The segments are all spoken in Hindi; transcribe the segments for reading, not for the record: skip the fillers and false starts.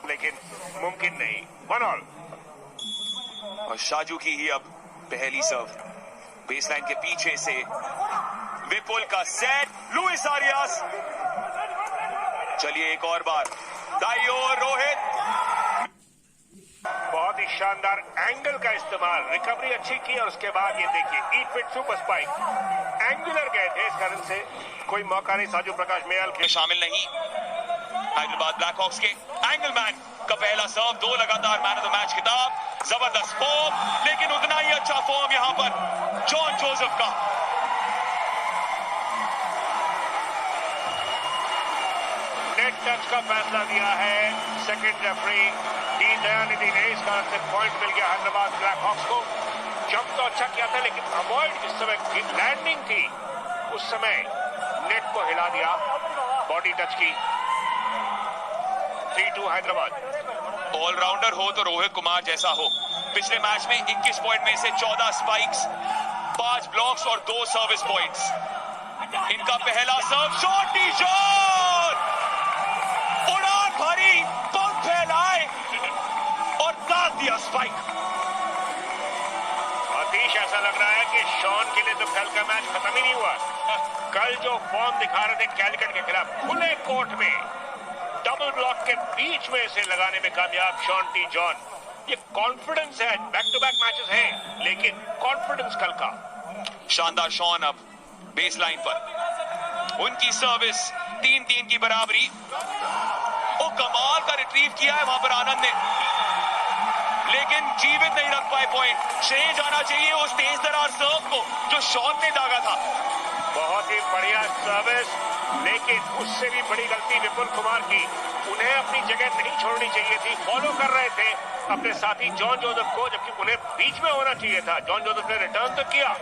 लेकिन मुमकिन नहीं। 1 ऑल। और शाजू की ही अब पहली सर्व, बेसलाइन के पीछे से विपुल का सेट, लुइस आरियास, चलिए एक और बार दाई ओर रोहित, बहुत ही शानदार एंगल का इस्तेमाल, रिकवरी अच्छी की और उसके बाद ये देखिए ईट फिट सुपर स्पाइक, एंगुलर गए थे, इस कारण से कोई मौका नहीं साजू प्रकाश मेयाल में शामिल नहीं। हैदराबाद ब्लैक हॉक्स के एंगल मैन का पहला सर्व, 2 लगातार मैन ऑफ द मैच खिताब, जबरदस्त फॉर्म, लेकिन उतना ही अच्छा फॉर्म यहां पर जॉन जोसेफ का। नेट टच का फैसला दिया है सेकंड रेफरी डी दयानिधि ने, इस कारण से पॉइंट मिल गया हैदराबाद ब्लैक हॉक्स को। जंप तो अच्छा किया था लेकिन अवॉइड जिस समय लैंडिंग थी उस समय नेट को हिला दिया, बॉडी टच की। 3-2 हैदराबाद। ऑलराउंडर हो तो रोहित कुमार जैसा हो। पिछले मैच में 21 पॉइंट में से 14 स्पाइक्स, 5 ब्लॉक्स और 2 सर्विस पॉइंट्स। इनका पहला सर्व, शॉट टी शॉट, उड़ान भरी, पंख फैलाए और दाग दिया स्पाइक। अतीश, ऐसा लग रहा है कि शॉन के लिए तो कल का मैच खत्म ही नहीं हुआ। कल जो फॉर्म दिखा रहे थे कैलकट के खिलाफ, खुले कोर्ट में डबल ब्लॉक के बीच में इसे लगाने में कामयाब शॉन टी जॉन। ये कॉन्फिडेंस है, बैक टू बैक मैचेस हैं लेकिन कॉन्फिडेंस कल का। शानदार शॉन अब बेस लाइन पर, उनकी सर्विस 3-3 की बराबरी। ओ कमाल का रिट्रीव किया है वहां पर आनंद ने, लेकिन जीवित नहीं रख पाए पॉइंट। श्रेय जाना चाहिए उस तेज दरार सर्व को जो शॉन ने दागा था। बहुत ही बढ़िया सर्विस, लेकिन उससे भी बड़ी गलती विपुल कुमार की। उन्हें अपनी जगह नहीं छोड़नी चाहिए थी, फॉलो कर रहे थे अपने साथी जॉन जोसेफ को, जबकि उन्हें बीच में होना चाहिए था। जॉन जोसेफ ने रिटर्न तो किया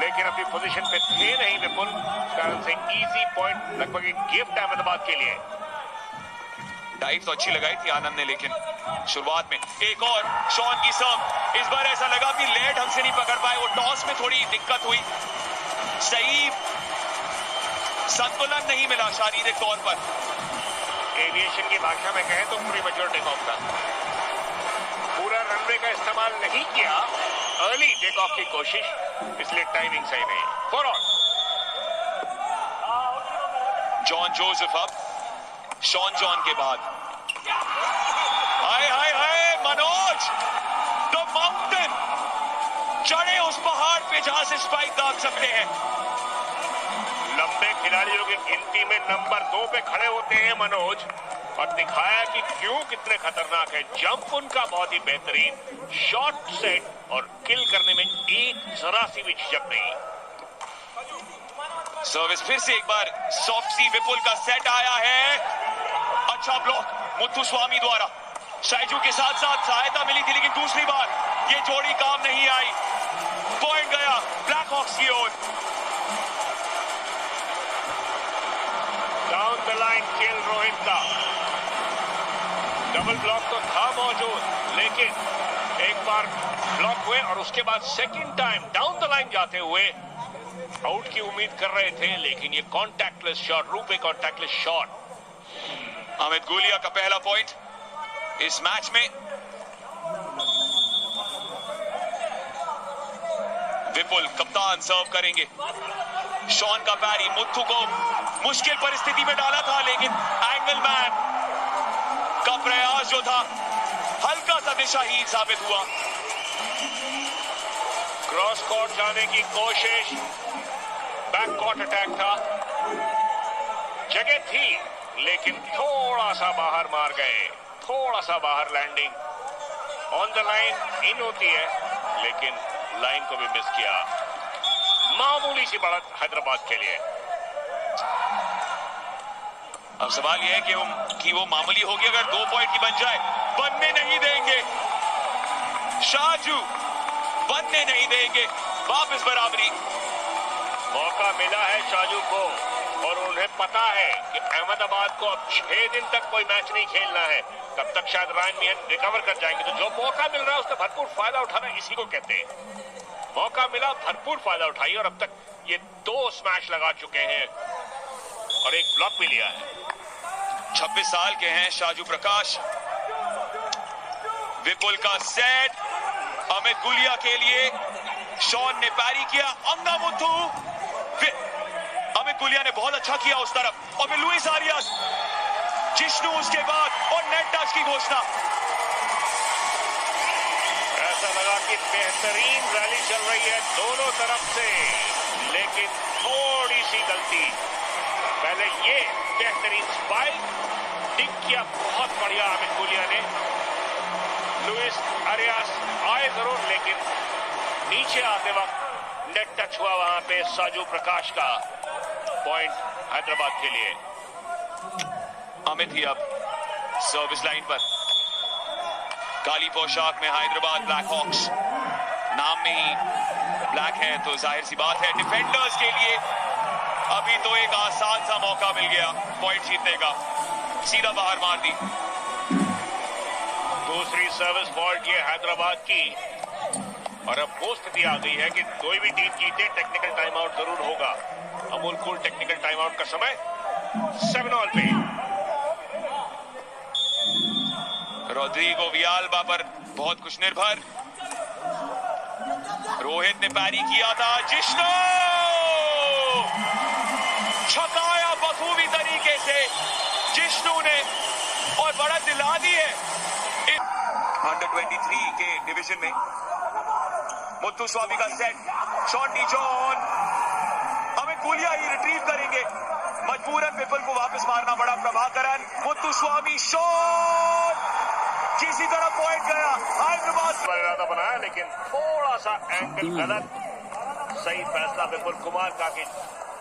लेकिन अपनी पोजीशन पे थे नहीं विपुल, इस कारण से इजी पॉइंट, लगभग एक गिफ्ट अहमदाबाद के लिए। डाइव तो अच्छी लगाई थी आनंद ने, लेकिन शुरुआत में एक और शॉन की सर्व, इस बार ऐसा लगा कि लेट ढंग से नहीं पकड़ पाए, वो टॉस में थोड़ी दिक्कत हुई, सही संतुलन नहीं मिला शारीरिक तौर पर। एविएशन की भाषा में कहें तो प्रीमैच्योर टेक ऑफ था, पूरा रनवे का इस्तेमाल नहीं किया, अर्ली टेक ऑफ की कोशिश, इसलिए टाइमिंग सही नहीं। 4 ऑल। जॉन जोसेफ अब शॉन जॉन के बाद, हाय हाय हाय मनोज, द माउंटेन, चढ़े उस पहाड़ पे जहां से स्पाइक दाग सकते हैं। लंबे खिलाड़ियों की गिनती में नंबर 2 पे खड़े होते हैं मनोज, और दिखाया कि क्यों कितने खतरनाक है। जंप उनका बहुत ही बेहतरीन, शॉट सेट और किल करने में एक जरा सी भी झिझक नहीं। सर्विस फिर से एक बार सॉफ्ट सी, विपुल का सेट आया है, अच्छा ब्लॉक मुथुस्वामी द्वारा, शाइजू के साथ साथ सहायता मिली थी लेकिन दूसरी बार ये जोड़ी काम नहीं आई, पॉइंट गया ब्लैक हॉक्स की ओर। डाउन द लाइन किल रोहित का, डबल ब्लॉक तो था मौजूद लेकिन एक बार ब्लॉक हुए और उसके बाद second time down the line जाते हुए आउट की उम्मीद कर रहे थे, लेकिन ये कॉन्टैक्टलेस शॉट, रूपे कॉन्टैक्टलेस शॉट। अमित गुलिया का पहला पॉइंट इस मैच में। विपुल कप्तान सर्व करेंगे, शॉन का पैरी मुथु को मुश्किल परिस्थिति में डाला था, लेकिन एंगल मैन का प्रयास जो था हल्का सा दिशाहीन साबित हुआ। क्रॉस कोर्ट जाने की कोशिश, बैक कोर्ट अटैक था, जगह थी लेकिन थोड़ा सा बाहर मार गए, थोड़ा सा बाहर landing. On the line in होती है लेकिन लाइन को भी मिस किया। मामूली सी बढ़त हैदराबाद के लिए। अब सवाल यह है कि वो मामूली होगी अगर 2 पॉइंट की बन जाए। बनने नहीं देंगे शाजू, बनने नहीं देंगे, वापस बराबरी। मौका मिला है शाजू को और उन्हें पता है कि अहमदाबाद को अब 6 दिन तक कोई मैच नहीं खेलना है, तब तक शायद रायन मिहन रिकवर कर जाएंगे। तो जो मौका मिल रहा है उसका भरपूर फायदा उठाना, इसी को कहते हैं मौका मिला, भरपूर फायदा उठाइए। और अब तक ये 2 स्मैश लगा चुके हैं और एक ब्लॉक भी लिया है। 26 साल के हैं शाजू प्रकाश। विपुल का सेट अमित गुलिया के लिए, शॉन ने पैरी किया, अंगा मुथु, अमित गुलिया ने बहुत अच्छा किया उस तरफ, और फिर लुइस आरियास, जिष्णु उसके बाद, और नेट टच की घोषणा। ऐसा लगा कि बेहतरीन रैली चल रही है दोनों तरफ से, लेकिन थोड़ी सी गलती। पहले ये बेहतरीन स्पाइक टिक किया बहुत बढ़िया अमित गुलिया ने। लुइस आरियास आए जरूर, लेकिन नीचे आते वक्त नेट टच हुआ वहां पे साजू प्रकाश का। पॉइंट हैदराबाद के लिए। अमित ही अब सर्विस लाइन पर, काली पोशाक में हैदराबाद ब्लैक हॉक्स, नाम में ही ब्लैक है तो जाहिर सी बात है डिफेंडर्स के लिए अभी तो एक आसान सा मौका मिल गया पॉइंट जीतने का, सीधा बाहर मार दी। दूसरी सर्विस फॉल्ट ये हैदराबाद की, और अब वो स्थिति आ गई है कि कोई भी टीम जीते टेक्निकल टाइम आउट जरूर होगा। Amul cool technical time out का समय 7 ऑल पे। रोड्रिगो वियाल्बा पर बहुत कुछ निर्भर, रोहित ने पैरी किया था, जिष्णु छकाया बखूबी तरीके से जिष्णु ने, और बड़ा दिला दी है। अंडर 23 के डिवीजन में मुत्तुस्वामी का set, shot D John, Amit Gulia ही रिट्रीव करेंगे, मजबूरन विपुल को वापस मारना पड़ा। प्रभाकरन, मुत्तुस्वामी शॉट, किसी तरह पॉइंट गया हैदराबाद। इरादा बनाया लेकिन थोड़ा सा एंगल गलत। सही फैसला विपुल कुमार का कि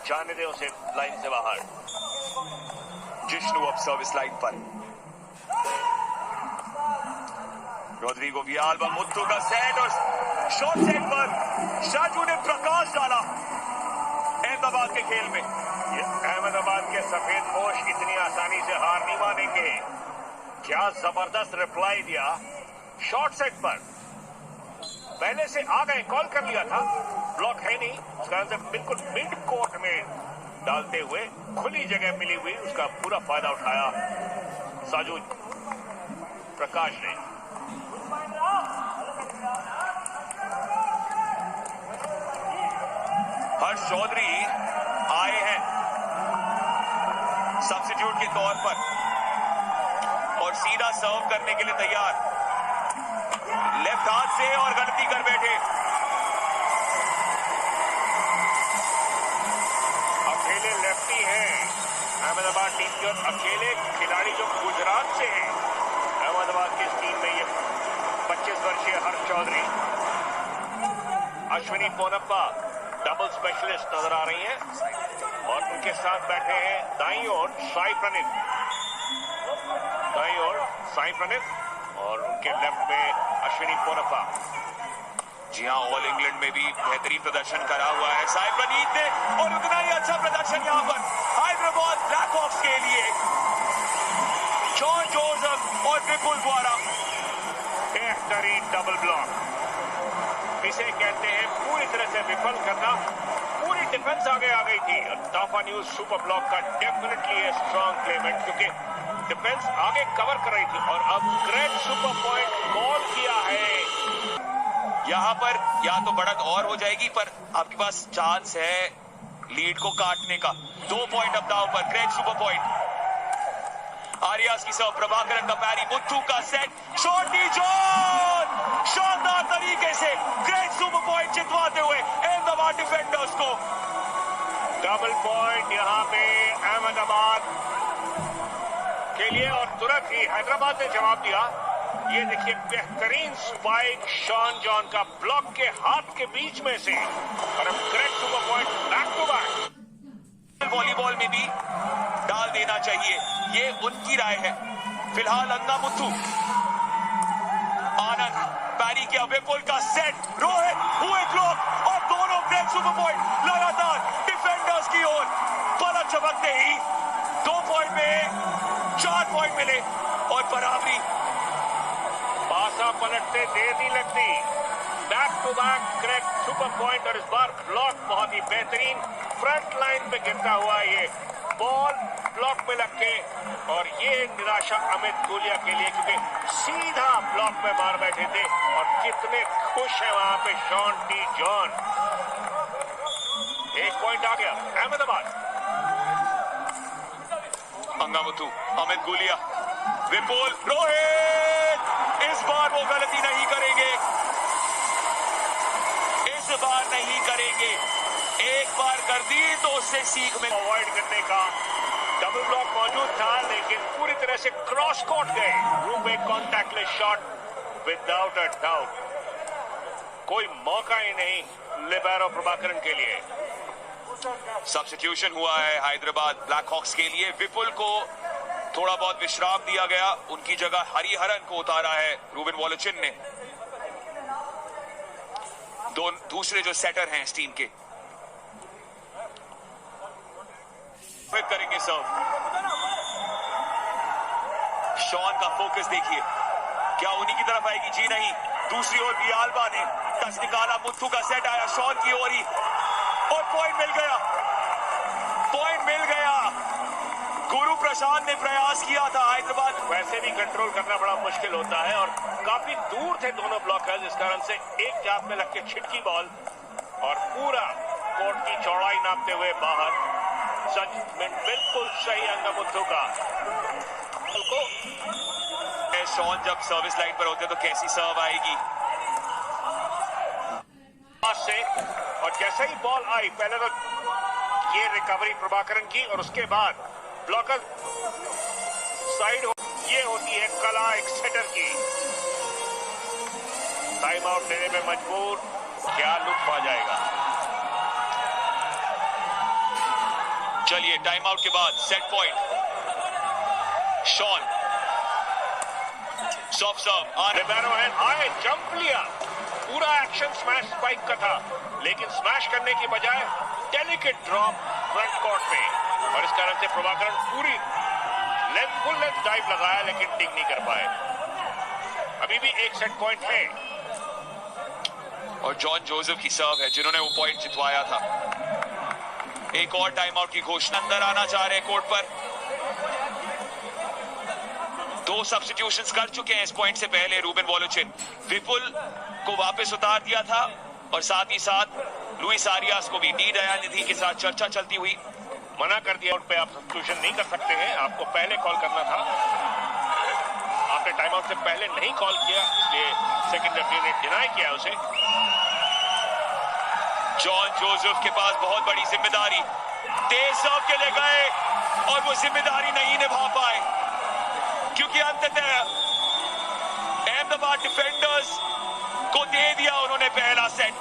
जाने दे उसे लाइन से बाहर। जिष्णु अब सर्विस लाइन पर, रोड्रिगो वियाल्बा, मुत्तु का सेट, और शॉट सेट पर शाजू ने प्रकाश डाला अहमदाबाद के खेल में। ये अहमदाबाद के सफेद पोश इतनी आसानी से हार नहीं मानेंगे। क्या जबरदस्त रिप्लाई दिया शॉट सेट पर, पहले से आ गए, कॉल कर लिया था, ब्लॉक है नहीं, उसका बिल्कुल मिड कोर्ट में डालते हुए खुली जगह मिली हुई, उसका पूरा फायदा उठाया साजू प्रकाश ने। हर्ष चौधरी आए हैं सब्स्टिट्यूट के तौर पर और सीधा सर्व करने के लिए तैयार, लेफ्ट हाथ से, और गलती कर बैठे। अकेले लेफ्टी हैं अहमदाबाद टीम के, और अकेले खिलाड़ी जो गुजरात से हैं अहमदाबाद की इस टीम में, ये 25 वर्षीय हर्ष चौधरी, अश्विनी पोनप्पा डबल स्पेशलिस्ट नजर आ रही हैं, और उनके साथ बैठे हैं दाईं ओर साई प्रणीत, और उनके लेफ्ट में अश्विनी पोनप्पा। जी हाँ, ऑल इंग्लैंड में भी बेहतरीन प्रदर्शन करा हुआ है साई प्रणीत ने, और उतना ही अच्छा प्रदर्शन यहां पर हैदराबाद ब्लैक हॉक्स के लिए जॉन जोसेफ और विपुल द्वारा। बेहतरीन डबल ब्लॉक, इसे कहते हैं पूरी तरह से विफल करना। पूरी डिफेंस आगे आ गई थी, और ताफा न्यूज सुपर ब्लॉक का डेफिनेटली है स्ट्रॉन्ग क्लेमेंट, क्योंकि डिफेंस आगे कवर कर रही थी, और अब ग्रेट सुपर पॉइंट कॉल किया है। यहां पर या तो बढ़त और हो जाएगी, पर आपके पास चांस है लीड को काटने का। 2 पॉइंट अब दाव पर, ग्रेट सुपर पॉइंट। आरियास की सर्व, प्रभाकरन का पैरी, मुत्थु का सेट, शॉट डी जॉन, शानदार तरीके से ग्रेट सुपर पॉइंट जितवाते हुए अहमदाबाद डिफेंडर्स को। डबल पॉइंट यहां पे अहमदाबाद के लिए, और तुरंत ही हैदराबाद ने जवाब दिया। ये देखिए बेहतरीन स्पाइक शॉन जॉन का ब्लॉक के हाथ के बीच में से, और अब great super point back to back. Volleyball में भी डाल देना चाहिए, ये उनकी राय है। फिलहाल अंगा मुथु, आनंद पैरी किया, विपुल का सेट, रोहित हुए ब्लॉक, और दोनों ग्रेट सुपर पॉइंट लगातार डिफेंडर्स की ओर। पलक झपकते ही 2 पॉइंट में 4 पॉइंट मिले, और बराबरी। पासा पलटते देर नहीं लगती, back to back great super point, और इस बार ब्लॉक बहुत ही बेहतरीन फ्रंट लाइन पे गिरता हुआ ये बॉल ब्लॉक में लग के, और ये निराशा अमित गुलिया के लिए, क्योंकि सीधा ब्लॉक में मार बैठे थे और कितने खुश हैं वहां पे शॉन टी जॉन। एक पॉइंट आ गया अहमदाबाद। अंगामुथु, अमित गुलिया, विपुल, रोहित, इस बार वो गलती नहीं करेंगे, इस बार नहीं करेंगे। एक बार कर दी तो उससे सीख में अवॉइड करने का डबल ब्लॉक मौजूद था, लेकिन पूरी तरह से क्रॉस कोर्ट गए। रूबे contactless shot without a doubt, कोई मौका ही नहीं लिबेरो प्रभाकरन के लिए। सब्स्टिट्यूशन हुआ है हैदराबाद ब्लैक हॉक्स के लिए। विपुल को थोड़ा बहुत विश्राम दिया गया, उनकी जगह हरिहरन को उतारा है रूबिन वॉलचिन ने। दूसरे जो सेटर हैं इस टीम के करेंगे सर्व। शॉन का फोकस देखिए, क्या उन्हीं की तरफ आएगी? जी नहीं। दूसरी ओर बियाल्बा ने टच निकाला, मुथु का सेट आया शॉन की ओर ही, और पॉइंट मिल गया, पॉइंट मिल गया। गुरु प्रसाद ने प्रयास किया था, हैदराबाद वैसे भी कंट्रोल करना बड़ा मुश्किल होता है, और काफी दूर थे दोनों ब्लॉकर्स, इस कारण से एक जात में लग के छिटकी बॉल और पूरा कोर्ट की चौड़ाई नापते हुए बाहर। जजमेंट बिल्कुल सही अंगामुथु का। शॉन जब सर्विस लाइन पर होते तो कैसी सर्व आएगी से, और जैसे ही बॉल आई, पहले तो ये रिकवरी प्रभाकरन की, और उसके बाद ब्लॉकर साइड ये होती है कला एक सेटर की। टाइम आउट लेने में मजबूर, क्या लुत्फ आ जाएगा। चलिए टाइम आउट के बाद set point, Shaun soft serve, libero है, आए जंप लिया, पूरा एक्शन स्मैश स्पाइक का था, लेकिन स्मैश करने की बजाय डेलिकेट ड्रॉप फ्रंट कोर्ट में, और इस कारण से प्रभाकरन पूरी फुल लेंथ डाइव लगाया, लेकिन टिक नहीं कर पाए। अभी भी एक सेट पॉइंट है, और जॉन जोसेफ की सर्व है जिन्होंने वो पॉइंट जितवाया था। एक और टाइम आउट की घोषणा, अंदर आना चाह रहे कोर्ट पर। दो सब्स्टिट्यूशंस कर चुके हैं इस पॉइंट से पहले रूबिन वॉलचिन। विपुल को वापस उतार दिया था, और साथ ही साथ लुइस आरियास को भी। डी दयानिधि के साथ चर्चा चलती हुई, मना कर दिया, आउट पे आप सब्स्टिट्यूशन नहीं कर सकते हैं, आपको पहले कॉल करना था, आपने टाइम आउट से पहले नहीं कॉल किया, इसलिए सेकंड रेफरी ने डिनाई किया उसे। जॉन जोसेफ के पास बहुत बड़ी जिम्मेदारी, तेज सर्व के लिए गए और वो जिम्मेदारी नहीं निभा पाए, क्योंकि अंततः अहमदाबाद डिफेंडर्स को दे दिया उन्होंने पहला सेट।